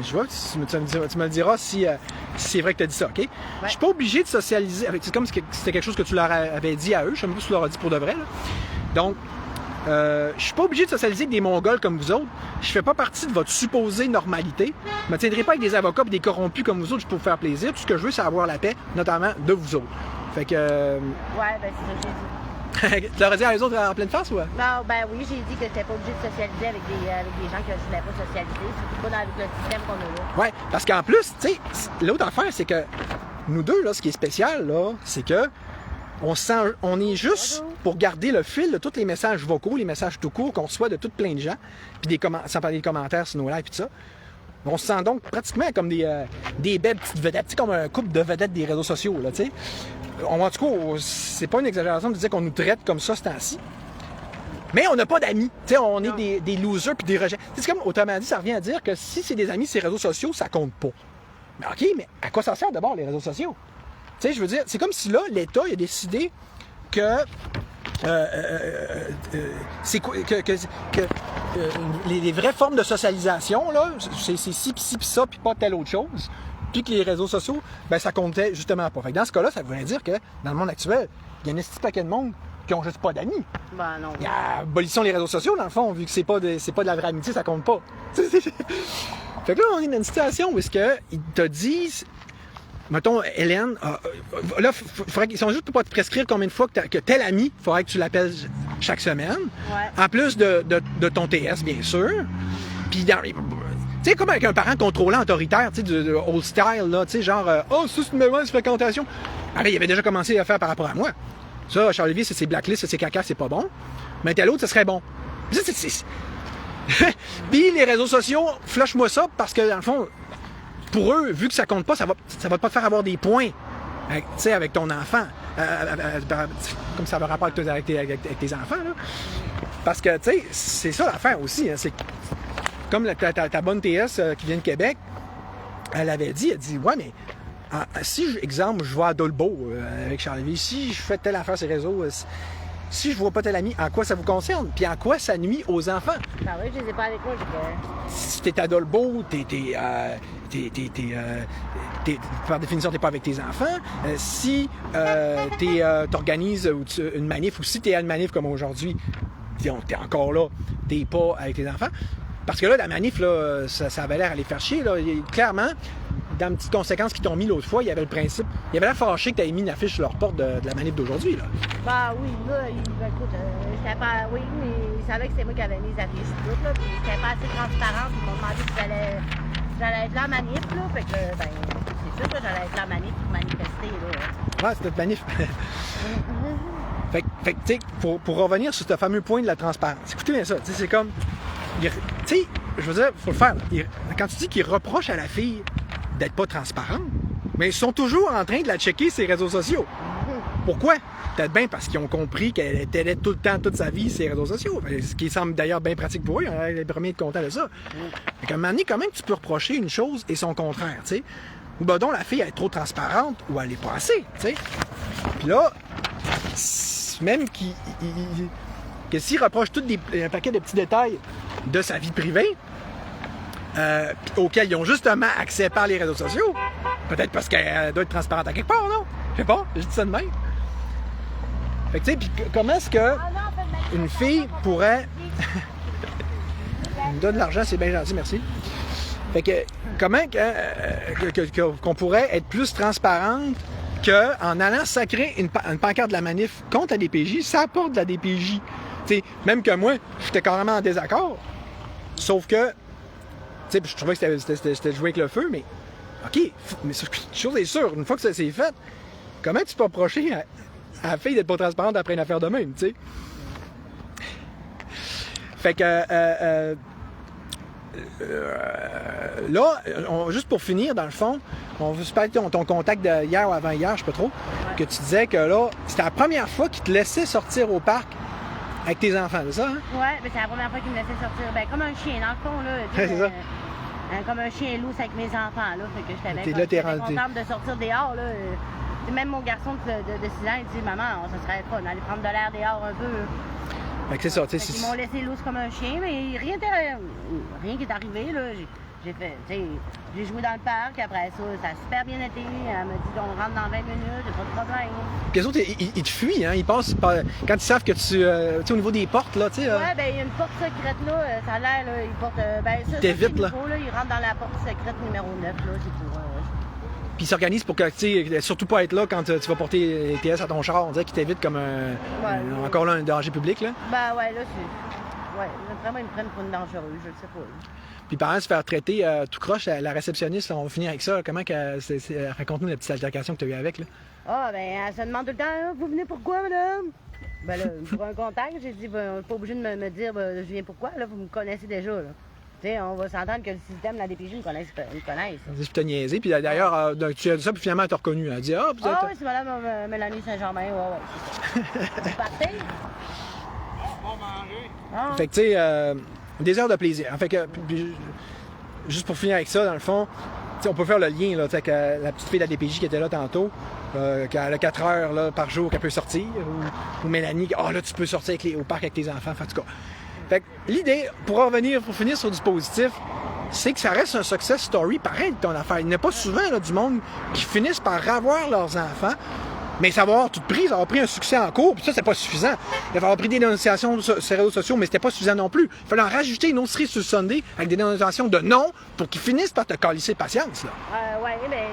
[SPEAKER 1] je vois, tu me le diras si c'est vrai que tu as dit ça, OK? Je suis pas obligé de socialiser. C'est comme si c'était quelque chose que tu leur avais dit à eux. Je sais même pas si tu leur as dit pour de vrai. Là. Donc, je suis pas obligé de socialiser avec des Mongols comme vous autres. Je fais pas partie de votre supposée normalité. Je me tiendrai pas avec des avocats et des corrompus comme vous autres pour vous faire plaisir. Tout ce que je veux, c'est avoir la paix, notamment de vous autres. Fait que...
[SPEAKER 2] Ouais, ben c'est ça que j'ai dit.
[SPEAKER 1] Tu l'aurais dit à eux autres en pleine face, ou?
[SPEAKER 2] Non, ben oui, j'ai dit que j'étais pas obligé de socialiser avec des gens que je voulais pas socialiser, surtout pas dans le système qu'on a là.
[SPEAKER 1] Ouais, parce qu'en plus, tu sais, l'autre affaire, c'est que nous deux, là, ce qui est spécial, là, c'est que on est juste pour garder le fil de tous les messages vocaux, les messages tout court qu'on reçoit de tout plein de gens, puis sans parler des commentaires sur nos lives et tout ça. On se sent donc pratiquement comme des belles petites vedettes, comme un couple de vedettes des réseaux sociaux, là, tu sais. En tout cas, c'est pas une exagération de dire qu'on nous traite comme ça ce temps-ci. Mais on n'a pas d'amis. Tu sais, on est des losers puis des rejets. C'est comme, autrement dit, ça revient à dire que si c'est des amis, ces réseaux sociaux, ça compte pas. Mais OK, mais à quoi ça sert d'abord, les réseaux sociaux? Tu sais, je veux dire, c'est comme si là, l'État il a décidé que c'est quoi les vraies formes de socialisation, là, c'est ci, pis ça, puis pas telle autre chose. Puis que les réseaux sociaux, ben ça comptait justement pas. Fait que dans ce cas-là, ça voudrait dire que dans le monde actuel, il y a un petit paquet de monde qui ont juste pas d'amis.
[SPEAKER 2] Ben non.
[SPEAKER 1] Abolissons les réseaux sociaux, dans le fond, vu que c'est pas de la vraie amitié, ça compte pas. Fait que là, on est dans une situation où est-ce qu'ils te disent, mettons, Hélène, là, ils sont juste pour pas te prescrire combien de fois que tel ami, il faudrait que tu l'appelles chaque semaine.
[SPEAKER 2] Ouais.
[SPEAKER 1] En plus de ton TS, bien sûr. Puis, tu sais, comme avec un parent contrôlant, autoritaire, tu sais, du old style, là, tu sais, genre, oh, ça, c'est une mauvaise fréquentation. Alors, il avait déjà commencé à faire par rapport à moi. Ça, Charles-Lévy, c'est blacklist, c'est caca, c'est pas bon. Mais tel autre, ce serait bon. Puis les réseaux sociaux, flush-moi ça, parce que, dans le fond, pour eux, vu que ça compte pas, ça va pas te faire avoir des points, tu sais, avec ton enfant. Comme ça va rapport avec tes enfants, là. Parce que, tu sais, c'est ça l'affaire aussi, hein, c'est comme ta bonne TS qui vient de Québec, elle dit, ouais, mais si, exemple, je vais à Dolbeau avec Charles-Lévy, si je fais telle affaire sur les réseaux, si je vois pas tel ami, en quoi ça vous concerne? Puis en quoi ça nuit aux enfants?
[SPEAKER 2] Ben oui, je les ai pas avec moi.
[SPEAKER 1] Si t'es à Dolbeau, par définition, t'es pas avec tes enfants. Si t'organises une manif, ou si t'es à une manif comme aujourd'hui, t'es encore là, t'es pas avec tes enfants. Parce que là, la manif, là, ça avait l'air à les faire chier. Là. Clairement, dans une petite conséquence qu'ils t'ont mis l'autre fois, il y avait le principe. Il y avait l'air fâché que tu aies mis une affiche sur leur porte de la manif d'aujourd'hui. Là.
[SPEAKER 2] Bah oui, là, écoute, j'étais pas. Oui, mais ils savaient que c'était moi qui avais mis les affiches toutes, là. Puis j'étais pas assez transparente. Ils m'ont demandé si j'allais être là en manif, là. Fait que, ben, c'est sûr que j'allais être là en manif pour manifester, là.
[SPEAKER 1] Ouais, c'était une manif. Fait que, tu sais, pour revenir sur ce fameux point de la transparence, écoutez bien ça, tu sais, c'est comme. Tu sais, je veux dire, faut le faire. Quand tu dis qu'ils reprochent à la fille d'être pas transparente, mais ils sont toujours en train de la checker ses réseaux sociaux. Pourquoi? Peut-être bien parce qu'ils ont compris qu'elle était tout le temps, toute sa vie, ses réseaux sociaux. Ce qui semble d'ailleurs bien pratique pour eux. On est les premiers contents de ça. Fait qu'à un moment donné, quand même, tu peux reprocher une chose et son contraire, tu sais. Ou ben donc la fille elle est trop transparente ou elle est pas assez, tu sais. Puis là, même que s'ils reprochent un paquet de petits détails de sa vie privée, auxquels ils ont justement accès par les réseaux sociaux, peut-être parce qu'elle doit être transparente à quelque part, non? Je sais pas, je dis ça de même. Fait que tu sais, puis comment est-ce que une fille pourrait... Elle me donne de l'argent, c'est bien gentil, merci. Fait que comment qu'on pourrait être plus transparente qu'en allant sacrer une pancarte de la manif contre la DPJ, ça apporte de la DPJ. T'sais, même que moi, j'étais carrément en désaccord. Sauf que, je trouvais que c'était jouer avec le feu, mais OK, mais une chose est sûre, une fois que ça s'est fait, comment tu peux reprocher à la fille d'être pas transparente après une affaire de même, tu sais? Fait que, là, juste pour finir, dans le fond, on veut se parler de ton contact d'hier ou avant-hier, je sais pas trop, que tu disais que là, c'était la première fois qu'ils te laissaient sortir au parc avec tes enfants, c'est ça, hein?
[SPEAKER 2] Ouais, mais c'est la première fois qu'ils me laissaient sortir. Ben, comme un chien, dans le fond, là.
[SPEAKER 1] C'est ça.
[SPEAKER 2] Comme un chien lousse avec mes enfants, là. Fait que j'étais
[SPEAKER 1] t'es
[SPEAKER 2] contente de sortir dehors, là. Même mon garçon de 6 ans, il dit, maman, ça serait fun, aller prendre de l'air dehors un peu.
[SPEAKER 1] Fait que c'est ça, tu sais.
[SPEAKER 2] Ils m'ont laissé lousse comme un chien, mais rien qui est arrivé, là. J'ai fait, tu sais, j'ai joué dans le parc, après ça a super bien été. Elle m'a dit, on rentre dans 20 minutes, j'ai pas de problème.
[SPEAKER 1] Puis les autres, ils te fuient, hein? Ils passent par... Quand ils savent que tu sais, au niveau des portes, là, tu sais...
[SPEAKER 2] Ouais, ben il y a une porte secrète, là, ça a l'air, là, ils portent... ben ça,
[SPEAKER 1] t'évites, là.
[SPEAKER 2] Ils rentrent dans la porte secrète numéro 9, là, c'est pour...
[SPEAKER 1] Puis ils s'organisent pour que, tu sais, surtout pas être là quand tu vas porter les TS à ton char. On dirait qu'ils t'évitent comme encore là, un danger public, là.
[SPEAKER 2] Ben ouais, là, c'est... Ouais, vraiment, ils me prennent pour une dangereuse, je le sais pas.
[SPEAKER 1] Puis pendant se faire traiter tout croche, la réceptionniste, là, on va finir avec ça. Comment raconte-nous la petite altercation que tu as eue avec, là?
[SPEAKER 2] Ah, ben, elle se demande tout le temps, vous venez pourquoi, madame? Ben là, pour un contact, j'ai dit, ben, pas obligé de me dire, ben, je viens pourquoi, là, vous me connaissez déjà, là. Tu sais, on va s'entendre que le système de la DPJ, ils connaissent.
[SPEAKER 1] Je t'ai niaisé, puis d'ailleurs, tu as dit ça, puis finalement, elle t'a reconnu. Elle a dit, ah,
[SPEAKER 2] ah oui, c'est madame Mélanie Saint-Germain, ouais, c'est ça. Vous partez?
[SPEAKER 1] Ah. Fait que, tu sais, des heures de plaisir. Fait que, puis, juste pour finir avec ça, dans le fond, on peut faire le lien là, avec la petite fille de la DPJ qui était là tantôt. qu'elle a 4 heures là, par jour qu'elle peut sortir, ou Mélanie, là, tu peux sortir au parc avec tes enfants, en tout cas. Fait que l'idée, pour finir sur du positif, c'est que ça reste un success story pareil, ton affaire. Il n'y a pas souvent là, du monde qui finissent par avoir leurs enfants, mais ça va avoir tout pris, ça va avoir pris un succès en cours, puis ça, c'est pas suffisant. Il va avoir pris des dénonciations sur les réseaux sociaux, mais c'était pas suffisant non plus. Il fallait en rajouter une autre série sur le Sunday avec des dénonciations de non pour qu'ils finissent par te calisser patience, là.
[SPEAKER 2] Oui, mais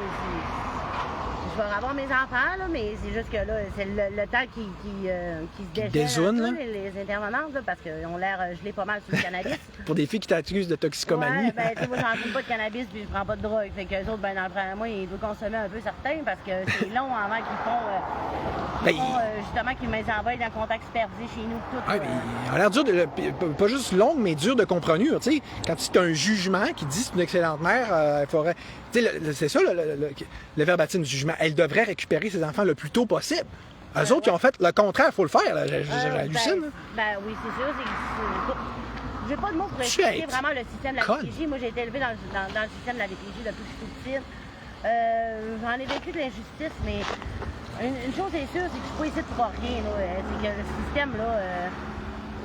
[SPEAKER 2] je vais avoir mes enfants, là, mais c'est juste que là, c'est le temps qui se déchaîne un peu, les intervenantes, là, parce qu'ils ont l'air gelés pas mal sur le cannabis.
[SPEAKER 1] Pour des filles qui t'accusent de toxicomanie.
[SPEAKER 2] Ouais, ben, tu sais, moi, j'en fume pas de cannabis puis je prends pas de drogue. Fait qu'eux autres, ben, dans le premier mois, ils doivent consommer un peu certains parce que c'est long avant qu'ils font, justement, qu'ils me les envoient dans le contact supervisé chez nous. Tout,
[SPEAKER 1] mais il a l'air dur, pas juste longue, mais dur de comprendre. Tu sais, quand tu as un jugement qui dit c'est une excellente mère, il faudrait. Tu sais, c'est ça le verbatim du jugement. Elle devrait récupérer ses enfants le plus tôt possible. Eux autres, qui ont fait le contraire, il faut le faire. J'hallucine.
[SPEAKER 2] Oui, c'est sûr. J'ai pas de mots pour expliquer vraiment le système de la DPJ. Moi, j'ai été élevée dans le système de la DPJ depuis que je suis toute petite. J'en ai vécu de l'injustice, mais une chose est sûre, c'est que je suis pas ici pour rien. C'est que le système, là,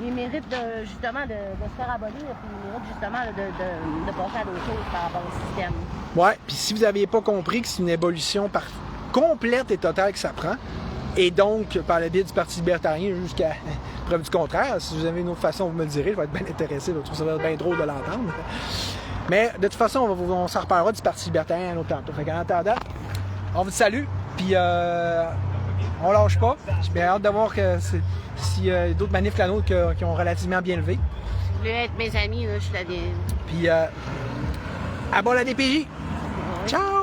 [SPEAKER 2] il mérite justement de se faire abolir, puis il mérite justement de passer à d'autres choses par rapport au système.
[SPEAKER 1] Ouais, puis si vous n'aviez pas compris que c'est une évolution complète et totale que ça prend, et donc par le biais du Parti libertarien jusqu'à preuve du contraire, si vous avez une autre façon, vous me le direz, je vais être bien intéressé, je trouve ça bien drôle de l'entendre. Mais de toute façon, on s'en reparlera du Parti libertarien un autre temps. Fait qu'en attendant, on vous salue, puis on lâche pas. J'ai bien hâte de voir s'il y a d'autres manifs que la nôtre qui ont relativement bien levé.
[SPEAKER 2] Je voulais être mes amis, là, je suis la.
[SPEAKER 1] Puis à bas la DPJ. Ciao!